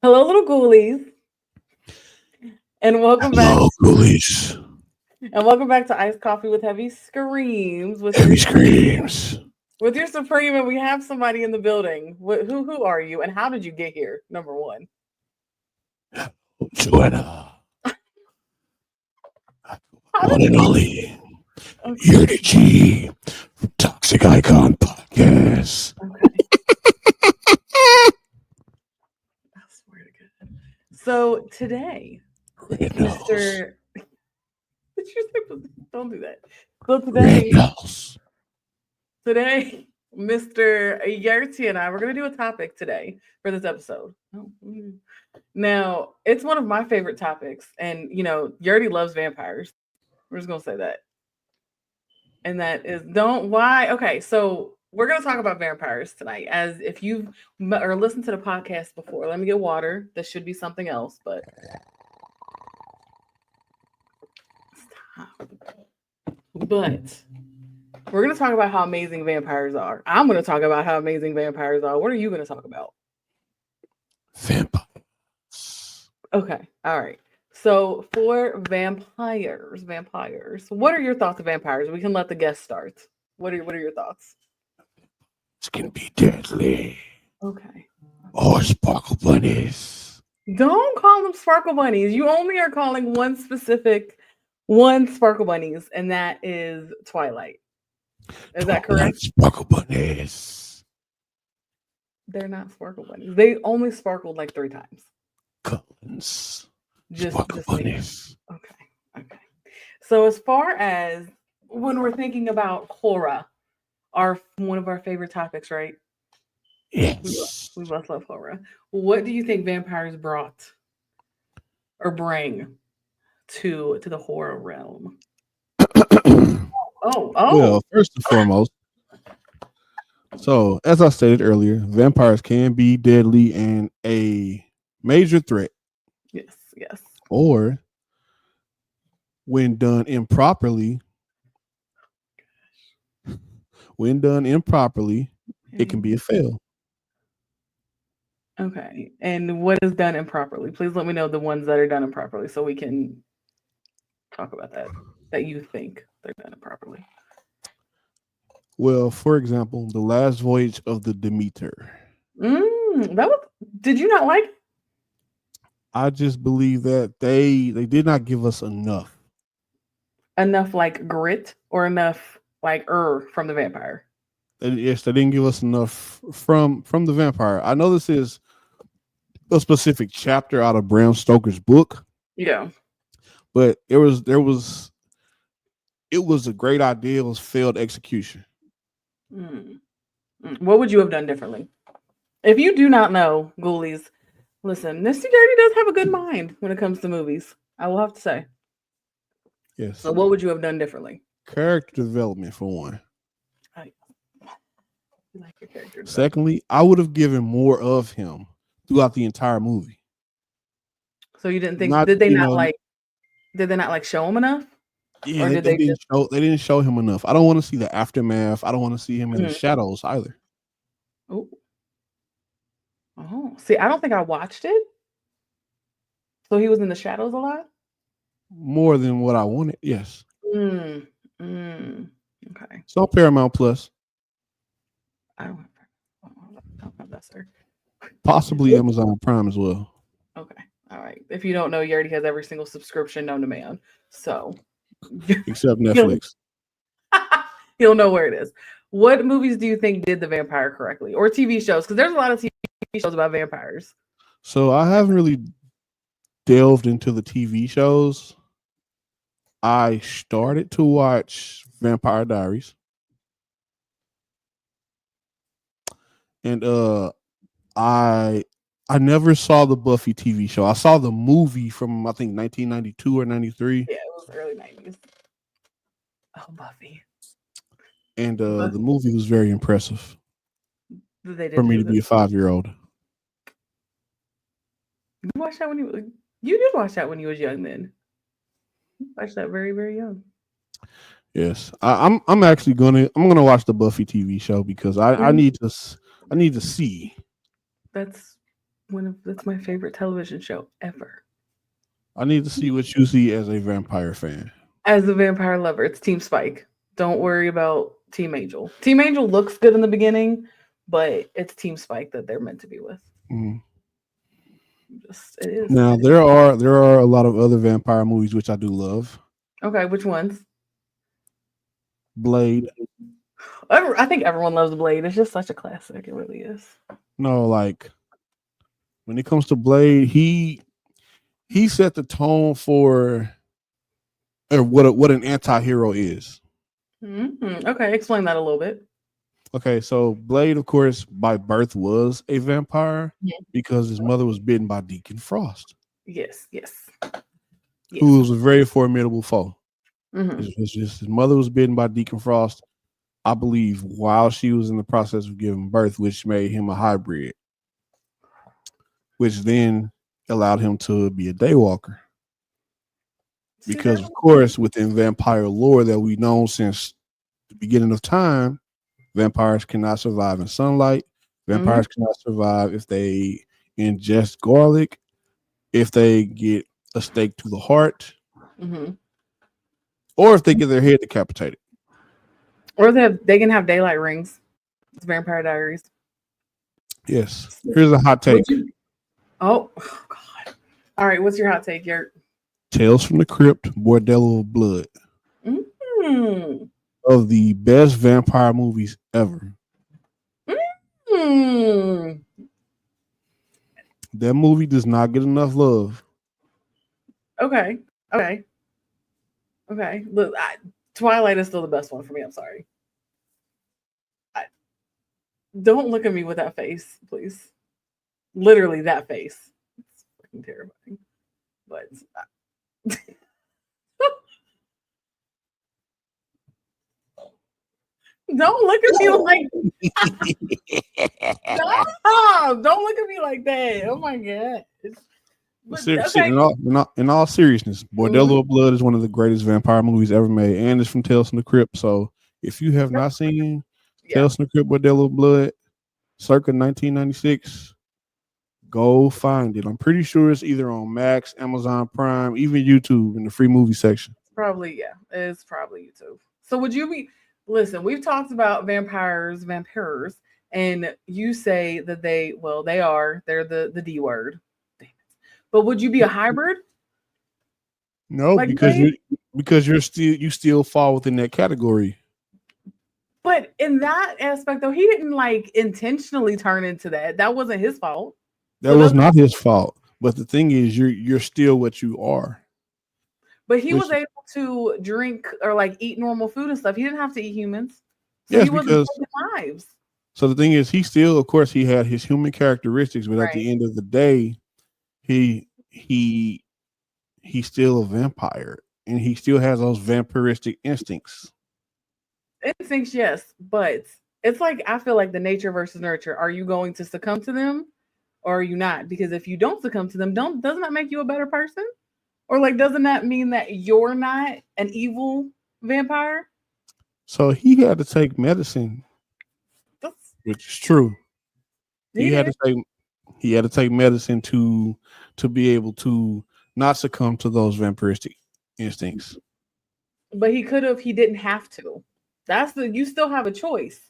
Hello, little ghoulies, and welcome back. Hello, Ghoulies. And welcome back to Iced Coffee with Heavy Screams Heavy screams. with your Supreme. And we have somebody in the building. Who are you, and how did you get here? Number one. Joanna. How One did you and get? only. Okay. Yurdy G. From Toxic Icon Podcast. Okay. I swear to God. So today, Red nose. Mister, did you say? Don't do that. So Red today, nose. today, Mister Yerti and I, we're gonna do a topic today for this episode. Oh, Now, it's one of my favorite topics, and Yerti loves vampires. We're just gonna say that. And that is don't why. Okay, so we're gonna talk about vampires tonight. As if you've or listened to the podcast before, let me get water. This should be something else, but stop. But we're gonna talk about how amazing vampires are. I'm gonna talk about how amazing vampires are. What are you gonna talk about? Vampires. Okay, all right. So for vampires, what are your thoughts of vampires? We can let the guests start. What are your thoughts? This can be deadly. Okay. Or sparkle bunnies. Don't call them sparkle bunnies. You only are calling one sparkle bunnies, and that is Twilight. Is that Twilight correct? sparkle bunnies. They're not sparkle bunnies. They only sparkled like 3 times. Collins. Just Sparkle so you know. bunnies. Okay. Okay. So as far as when we're thinking about horror, our one of our favorite topics, right? Yes. We both love horror. What do you think vampires brought or bring to the horror realm? Oh, oh. Well, first and foremost, so as I stated earlier, vampires can be deadly and a major threat, Yes, yes. or when done improperly, when done improperly, it can Okay. be a fail. Okay. And what is done improperly? Please let me know the ones that are done improperly so we can talk about that. That you think they're done improperly. Well, for example, the last voyage of the Demeter. That was. Did you not like it? I just believe that they did not give us enough. Enough like grit or enough like from the vampire? Yes, they didn't give us enough from the vampire. I know this is a specific chapter out of Bram Stoker's book, Yeah. but it was a great idea. It was failed execution. Mm. What would you have done differently? If you do not know, Ghoulies, listen, Mr. Dirty does have a good mind when it comes to movies. I will have to say. Yes. So, what would you have done differently? Character development for one. I you like your character development. Secondly, I would have given more of him throughout the entire movie. So you didn't think Not, did they not like did they not like show him enough, yeah, or they, did they they didn't just? show they didn't show him enough. I don't want to see the aftermath. I don't want to see him in the Mm, shadows either. oh, oh, see, I don't think I watched it. So he was in the shadows a lot. More than what I wanted. Yes. Mm, mm, okay, So Paramount Plus, I don't have, I don't have that, sir. possibly Amazon Prime as well. Okay, all right. If you don't know, Yerdy has every single subscription known to man, so Except he'll Netflix. he'll know where it is. What movies do you think did the vampire correctly, or TV shows? Because there's a lot of TV shows about vampires. So I haven't really delved into the TV shows. I started to watch Vampire Diaries, and I I never saw the Buffy TV show. I saw the movie from I think 1992 or 93, Yeah, it was early '90s. Oh, Buffy. and But the movie was very impressive they for did me do to this. be a 5-year-old. You watched that when you did watch that when you was young. Then you watched that very very young. Yes, I'm actually gonna watch the Buffy TV show because I Mhm. need to see. That's That's my favorite television show ever. I need to see what you see as a vampire fan. As a vampire lover, it's Team Spike. Don't worry about Team Angel. Team Angel looks good in the beginning, but it's Team Spike that they're meant to be with. Mm. Just it is. Now It is. there are a lot of other vampire movies which I do love. Okay, which ones? Blade. I think everyone loves Blade. It's just such a classic. It really is. No, like when it comes to Blade, he set the tone for or what an anti-hero is. Okay, explain that a little bit. Okay, so Blade, of course, by birth was a vampire Yeah. because his mother was bitten by Deacon Frost, Yes, yes, who yes. was a very formidable foe. Hmm. His mother was bitten by Deacon Frost, I believe, while she was in the process of giving birth, which made him a hybrid, which then allowed him to be a daywalker. See Because, that? of course, within vampire lore that we've known since the beginning of time, vampires cannot survive in sunlight. Hmm. Vampires cannot survive if they ingest garlic, if they get a stake to the heart, Hmm. or if they get their head decapitated. Or they can have daylight rings. It's Vampire Diaries. Yes. Here's a hot Would take. you? Oh God. All right. What's your hot take, Yurt? Tales from the Crypt, Bordello of Blood. Mm. Of the best vampire movies ever. Mm. That movie does not get enough love. Okay. Okay. Okay. Look, Twilight is still the best one for me. I'm sorry. I, don't look at me with that face, please. Literally that face. It's fucking terrifying. But don't look at me like stop. Don't look at me like that. Oh my god. But okay. In all seriousness, Mhm. Bordello of Blood is one of the greatest vampire movies ever made, and it's from Tales from the Crypt. So if you have not seen Yeah. Tales from the Crypt, Bordello of Blood, circa 1996, go find it. I'm pretty sure it's either on Max, Amazon Prime, even YouTube in the free movie section. Probably, yeah. It's probably YouTube. So would you be listen, we've talked about vampires, and you say that they're the D word. Damn it. But would you be a hybrid No, like Blade? because you still fall within that category. But in that aspect though, he didn't like intentionally turn into that. That wasn't his fault. That So was doesn't not his fault. But the thing is, you're still what you are. but he was Which able to drink or like eat normal food and stuff. He didn't have to eat humans. So yes, he wasn't because taking lives. so the thing is, he still, of course, he had his human characteristics, but at Right. the end of the day, he he he's still a vampire, and he still has those vampiristic instincts. Instincts, yes, but it's like I feel like the nature versus nurture. Are you going to succumb to them or are you not? Because if you don't succumb to them, don't doesn't that make you a better person? Or like doesn't that mean that you're not an evil vampire? So he had to take medicine, That's, which is true. he He had did. to take he had to take medicine to be able to not succumb to those vampiristic instincts. But he didn't have to. That's the you still have a choice.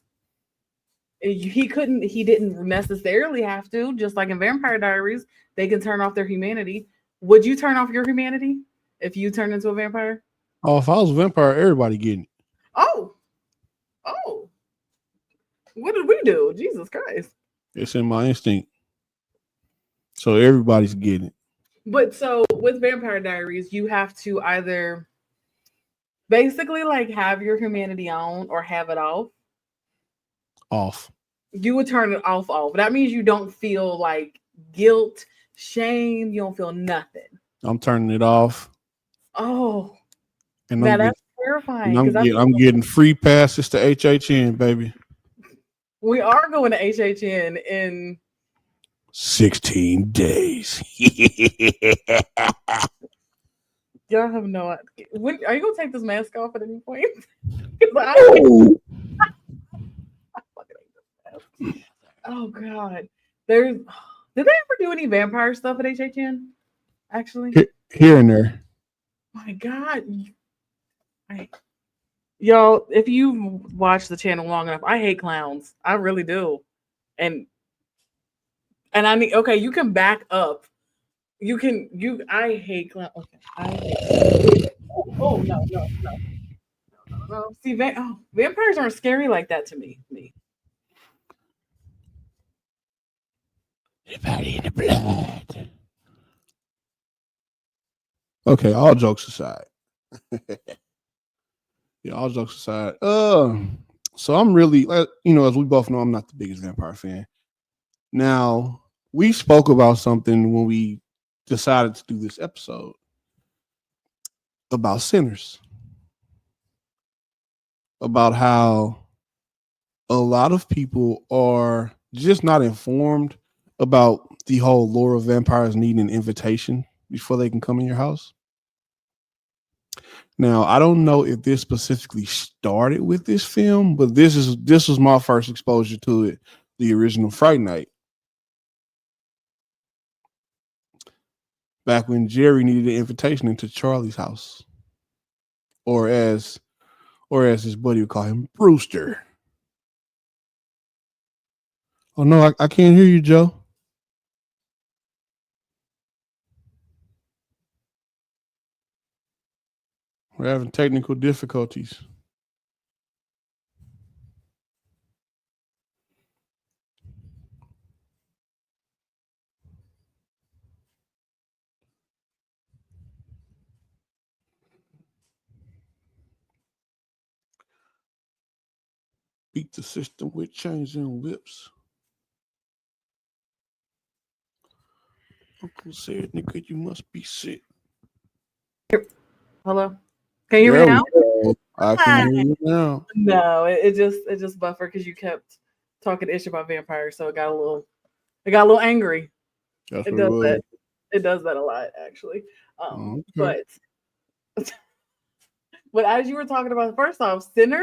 He didn't necessarily have to, just like in Vampire Diaries, they can turn off their humanity. Would you turn off your humanity if you turn into a vampire? Oh, if I was a vampire, everybody getting it. Oh, oh, what did we do? Jesus Christ. It's in my instinct. So everybody's getting it But so with Vampire Diaries, you have to either basically like have your humanity on or have it off. off. You would turn it off. That means you don't feel like guilt, shame, you don't feel nothing. I'm turning it off, Oh, and now that's terrifying because I feel I'm getting free passes to HHN, baby. we are going to HHN in 16 days. y'all have no idea. When are you gonna take this mask off at any point? 'Cause I fucking hate this mask. Oh god. There's Did they ever do any vampire stuff at HHN? Actually, Here and there. my God, I, y'all, if you watch the channel long enough, I hate clowns. I really do, and I need. Okay, you can back up. You can. You. I hate clowns. Okay, I hate. Oh no no no no no. See, vampires aren't scary like that to me. Everybody in the blood. Okay, all jokes aside. Yeah, all jokes aside. So I'm really, as we both know, I'm not the biggest vampire fan. Now, we spoke about something when we decided to do this episode about sinners, about how a lot of people are just not informed about the whole lore of vampires needing an invitation before they can come in your house. Now, I don't know if this specifically started with this film, but this was my first exposure to it, the original Fright Night. Back when Jerry needed an invitation into Charlie's house. Or as his buddy would call him, Brewster. Oh no, I can't hear you, Joe. We're having technical difficulties. Beat the system with changing lips. Uncle said, nigga, you must be sick. Hello, can you hear me now? I can hear you now. No, it just buffered because you kept talking ish about vampires, so it got a little angry. That's It what it does was. that. It does that a lot, actually. Okay. But as you were talking about, first off, Sinners.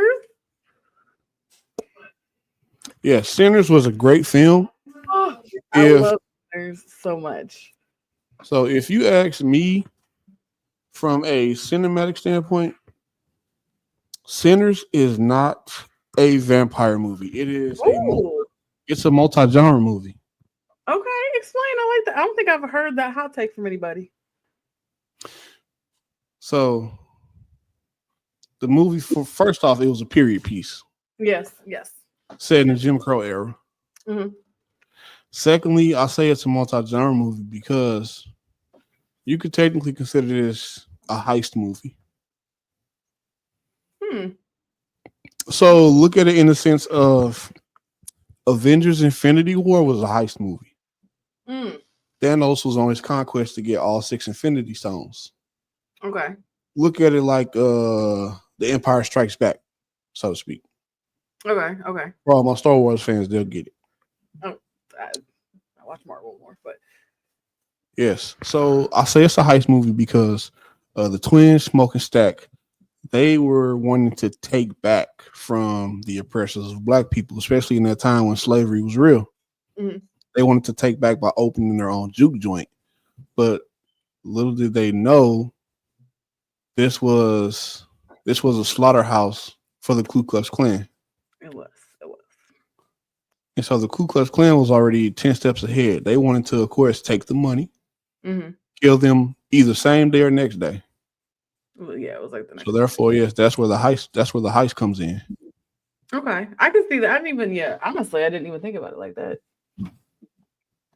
Yeah, Sinners was a great film. Oh, I love Sinners so much. So if you ask me from a cinematic standpoint, Sinners is not a vampire movie. It is it's a multi-genre movie. Okay, explain. I like that. I don't think I've heard that hot take from anybody. So the movie, first off, it was a period piece. Yes. Set in the Jim Crow era. Mm-hmm. Secondly, I say it's a multi-genre movie because you could technically consider this a heist movie. So look at it in the sense of Avengers Infinity War was a heist movie. Thanos was on his conquest to get all 6 Infinity Stones. Okay. Look at it like The Empire Strikes Back, so to speak. Okay. For all my Star Wars fans, they'll get it. Oh, I watch Marvel more, but yes. So I say it's a heist movie because the twins, Smoke and Stack, they were wanting to take back from the oppressors of black people, especially in that time when slavery was real. Mm-hmm. They wanted to take back by opening their own juke joint. But little did they know this was a slaughterhouse for the Ku Klux Klan. It was. And so the Ku Klux Klan was already 10 steps ahead. They wanted to, of course, take the money, kill them either same day or next day. Well, yeah, it was like the next. So therefore, yes, that's where the heist comes in. Okay, I can see that. I didn't even. Yeah, honestly, I didn't even think about it like that.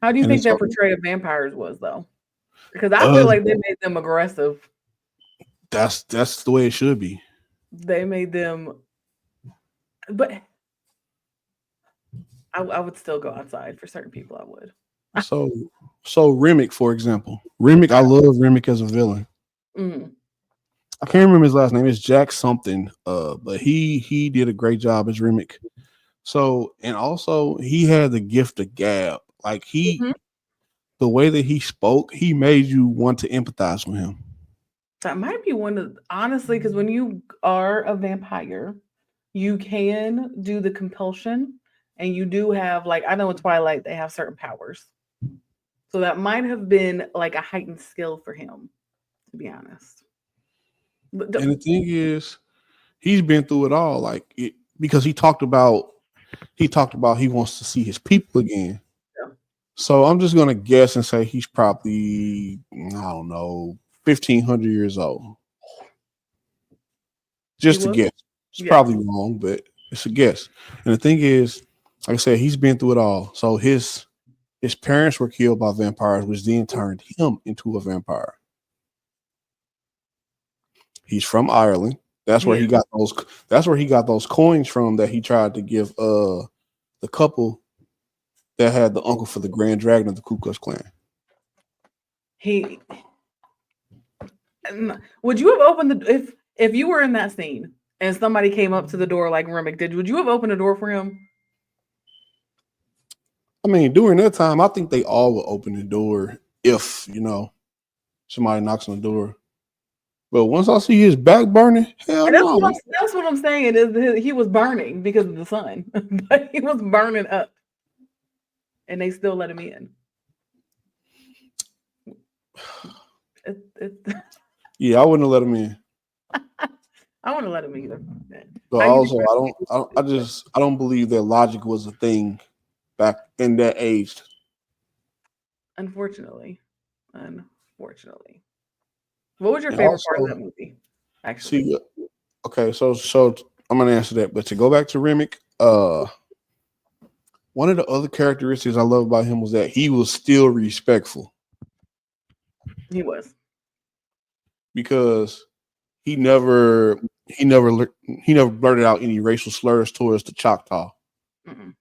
How do you think their portrayal of vampires was, though? Because I feel like they made them aggressive. That's the way it should be. They made them, but I would still go outside for certain people. I would. So Remick, for example, I love Remick as a villain. I can't remember his last name. It's Jack something. But he did a great job as Remick. So, and also he had the gift of gab. Like the way that he spoke, he made you want to empathize with him. That might be one of, honestly, because when you are a vampire, you can do the compulsion, and you do have, like, I know in Twilight they have certain powers. So that might have been like a heightened skill for him, to be honest. And the thing is, he's been through it all. Because he wants to see his people again. Yeah. So I'm just gonna guess and say he's probably, I don't know, 1,500 years old. Just a guess. It's Yeah. probably wrong, but it's a guess. And the thing is, like I said, he's been through it all. So his parents were killed by vampires, which then turned him into a vampire. He's from Ireland. That's where he got those. That's where he got those coins from that he tried to give the couple that had the uncle for the Grand Dragon of the Ku Klux Klan. Would you have opened the if you were in that scene and somebody came up to the door like Remick did? Would you have opened the door for him? I mean, during that time, I think they all would open the door if somebody knocks on the door. But once I see his back burning, hell no. That's what I'm saying. He was burning because of the sun, but he was burning up, and they still let him in. Yeah, I wouldn't have let him in. I want to let him either. But also, I don't believe that logic was a thing back in that age. Unfortunately. What was your favorite part of that movie? Actually, okay, so I'm gonna answer that. But to go back to Remick, one of the other characteristics I love about him was that he was still respectful. He was, because he never blurted out any racial slurs towards the Choctaw. Mm-mm.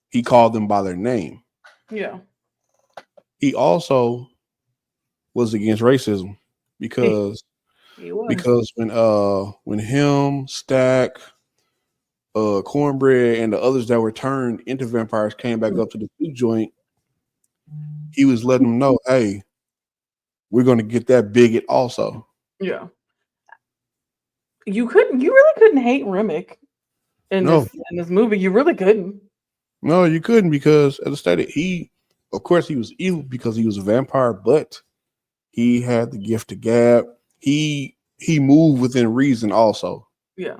He called them by their name. Yeah. He also was against racism because when him, Stack, Cornbread, and the others that were turned into vampires came back up to the food joint, he was letting them know, hey, we're going to get that bigot also. Yeah. You really couldn't hate Remick in this movie. You really couldn't. No, you couldn't, because as I stated, of course he was evil because he was a vampire, but he had the gift of gab. He moved within reason also. Yeah.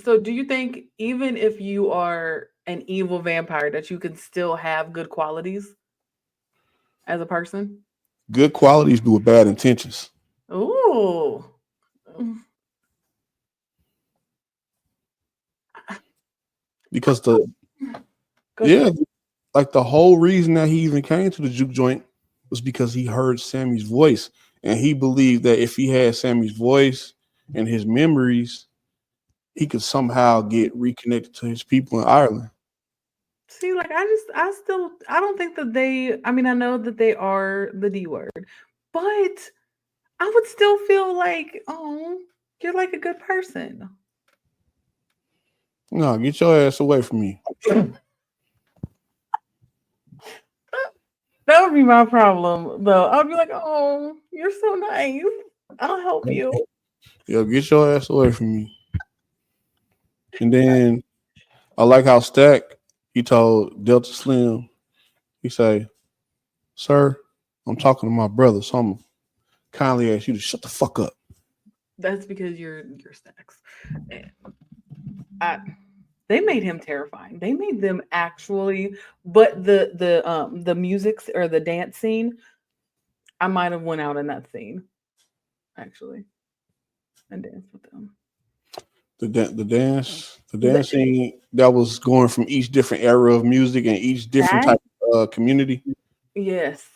So do you think even if you are an evil vampire that you can still have good qualities as a person? Good qualities do with bad intentions. Ooh. Because like the whole reason that he even came to the juke joint was because he heard Sammy's voice, and he believed that if he had Sammy's voice and his memories, he could somehow get reconnected to his people in Ireland. See, like I don't think that I mean, I know that they are the D word, but I would still feel like, oh, you're like a good person. No, get your ass away from me. That would be my problem, though. I would be like, oh, you're so nice. I'll help you. Yo, get your ass away from me. And then I like how Stack, he told Delta Slim, he say, sir, I'm talking to my brother, so I'm kindly ask you to shut the fuck up. That's because you're Stacks. They made him terrifying. They made them actually, but the music or the dance scene, I might have went out in that scene, actually, and danced with them. The dance scene that was going from each different era of music and each different type of community. Yes,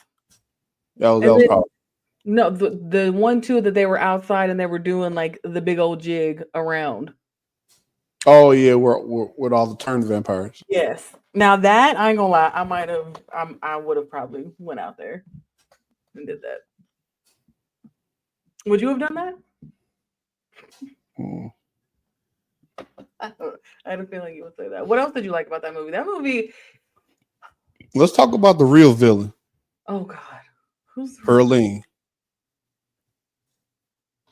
that was powerful. No, the one too that they were outside and they were doing like the big old jig around. Oh yeah, we're with all the turned vampires. Yes. Now that I ain't gonna lie, I would have probably went out there and did that. Would you have done that? I had a feeling you would say that. What else did you like about that movie? That movie. Let's talk about the real villain. Oh God, who's Pearline?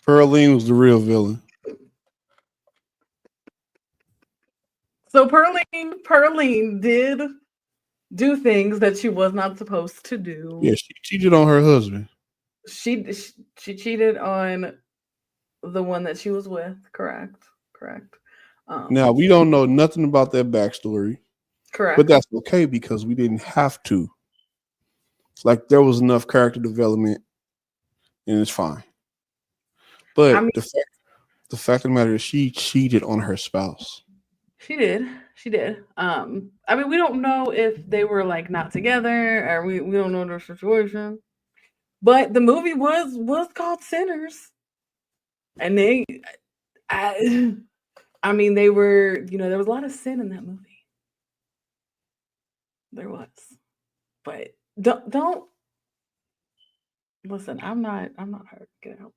Pearline was the real villain. So Pearline did do things that she was not supposed to do. Yeah, she cheated on her husband. She cheated on the one that she was with. Correct. Now we don't know nothing about that backstory, Correct. but that's okay because we didn't have to. Like there was enough character development, and it's fine. But I mean, the fact of the matter is, she cheated on her spouse. she did. She did. I mean, we don't know if they were like not together, or we don't know their situation. But the movie was called Sinners, and I, I mean, they were. There was a lot of sin in that movie. There was, but don't listen. I'm not hurt. Get out.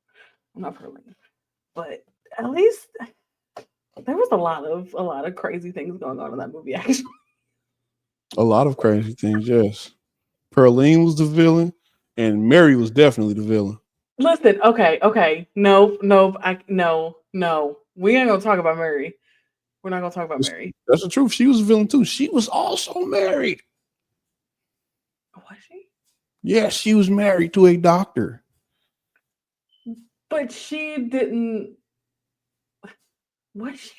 I'm not hurting. But at least there was a lot of crazy things going on in that movie. Actually, A lot of crazy things, yes. Pearline was the villain, and Mary was definitely the villain. listen. Okay. Nope. No. We ain't gonna talk about Mary. We're not gonna talk about Mary. That's the truth. She was a villain too. She was also married. Was she? Yeah, she was married to a doctor. But she didn't. Was she?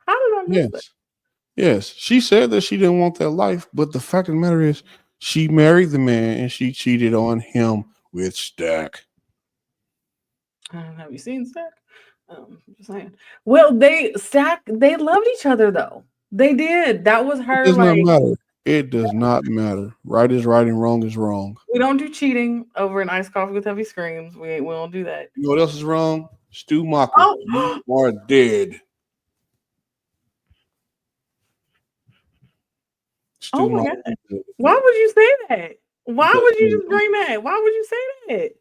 How did I miss that? Yes. She said that she didn't want that life, but the fact of the matter is, she married the man and she cheated on him with Stack. Have you seen Stack? Just saying. Well, they loved each other though. They did. That was It her does not like. matter. It does not matter. Right is right and wrong is wrong. We don't do cheating over an iced coffee with heavy screams. We don't do that. You know what else is wrong? Stu Macher. Oh, You are dead. Stu oh my Macher. god! Why would you say that? Why would you just bring that? Why would you say that?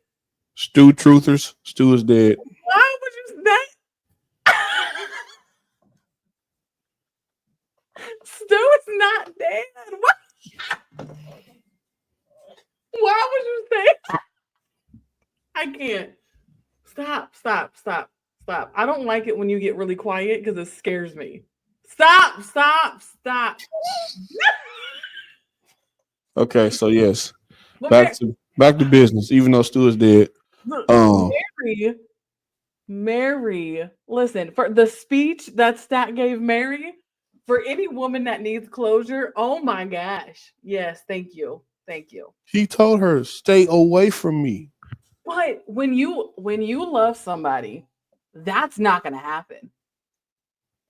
Stu Truthers. Stu is dead. Why would you say? Stu is not dead. What? Why would you say? I can't. Stop. I don't like it when you get really quiet because it scares me. Stop. Okay, so yes, Look, back to business. Even though Stu is dead, Mary, listen, for the speech that Stat gave Mary, for any woman that needs closure, oh my gosh. Yes, thank you. he told her, "Stay away from me." But when you love somebody, that's not going to happen.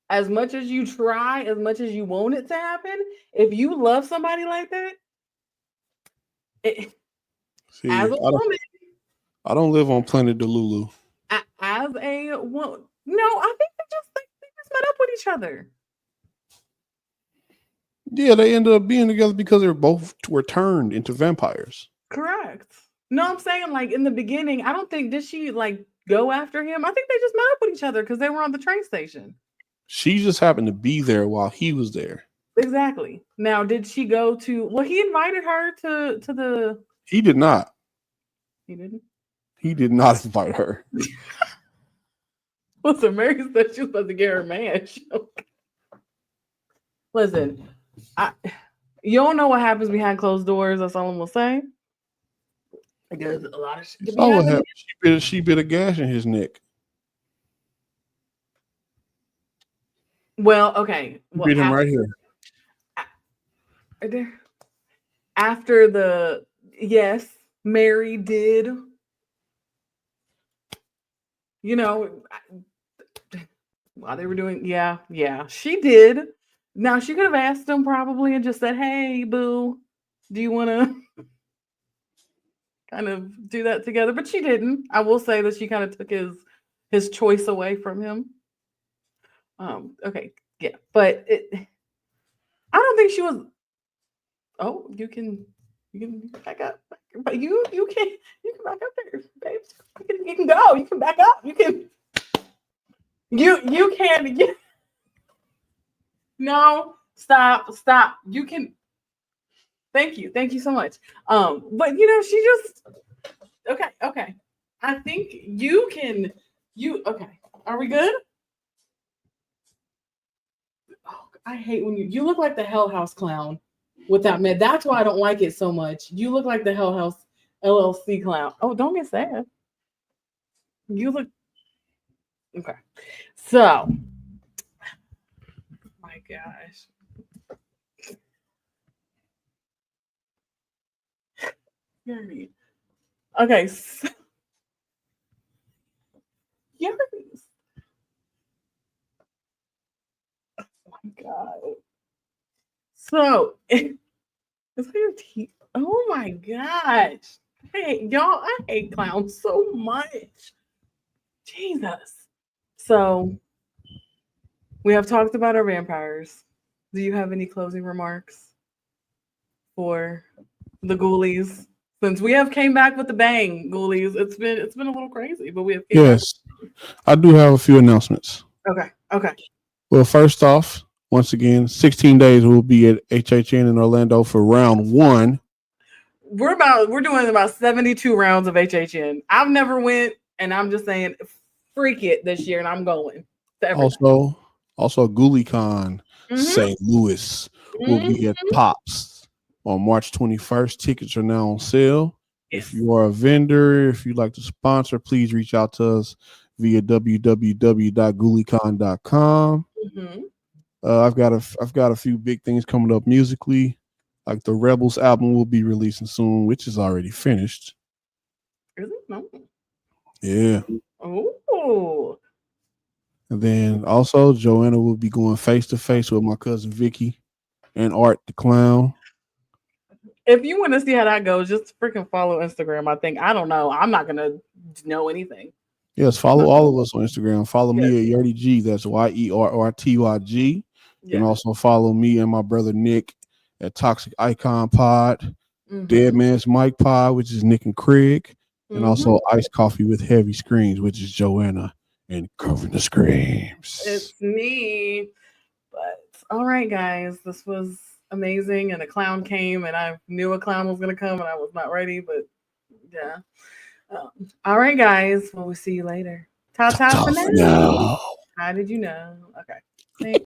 As much as you try, as much as you want it to happen, if you love somebody like that, See, as a woman, I don't live on planet Delulu. as a woman, no, I think they just met up with each other. Yeah, they ended up being together because they both were turned into vampires. Correct. No, I'm saying like in the beginning, I don't think did she like go after him. I think they just met up with each other because they were on the train station. She just happened to be there while he was there. Exactly. Now, did she go to? Well, he invited her to the. He did not. He didn't. He did not invite her. Listen, Mary said she was supposed to get her man. Listen, you don't know what happens behind closed doors. That's all I'm gonna say. Because a lot of shit. Oh, what happened? She bit a gash in his neck. Well, okay. Well, Bit him right here. Right there. After the yes, Mary did. You know, while they were doing, yeah, she did. Now she could have asked him probably and just said, "Hey, boo, do you want to kind of do that together?" But she didn't. I will say that she kind of took his choice away from him. Okay, yeah, but I don't think she was. Oh, you can back up, but you can back up there, babe. You can go. You can back up. You can. You can. No, stop. You can. Thank you so much. But she just okay. I think you can. Okay? Are we good? Oh, I hate when you look like the Hell House clown. with that man. That's why I don't like it so much. You look like the Hell House LLC clown. Oh, don't get sad. You look okay. So, my gosh. Okay. So, yes. Oh my god. So, is that your teeth? Oh my gosh. Hey, y'all, I hate clowns so much. Jesus. So, we have talked about our vampires. Do you have any closing remarks for the Ghoulies? Since we have came back with the bang, Ghoulies. It's been a little crazy, but we have came back. Yes, I do have a few announcements. Okay. Okay. Well, first off, once again, 16 days we'll be at HHN in Orlando for round one. We're doing about 72 rounds of HHN. I've never went, and I'm just saying freak it this year, and I'm going to everything. Also GhoulieCon Mm-hmm. St. Louis will be at Pops on March 21st. Tickets are now on sale. Yes. If you are a vendor, if you'd like to sponsor, please reach out to us via www.ghouliecon.com. Mm-hmm. I've got a few big things coming up musically. Like the Rebels album will be releasing soon, which is already finished. Is it? No. Yeah. Oh. And then also Joanna will be going face to face with my cousin Vicky and Art the Clown. If you want to see how that goes, just freaking follow Instagram. I think I don't know. I'm not gonna know anything. Yes, follow all of us on Instagram. Follow Yes. me at Yerty G. That's YERRTYG. You can Yes. also follow me and my brother Nick at Toxic Icon Pod, Dead Man's Mike Pod, which is Nick and Craig, and also Iced Coffee with Heavy Screams, which is Joanna and Covering the Screams. It's me. But all right, guys, this was amazing. And a clown came, and I knew a clown was gonna come, and I was not ready. But yeah. All right, guys. Well, we'll see you later. Ta ta for now. How did you know? Okay. Thanks.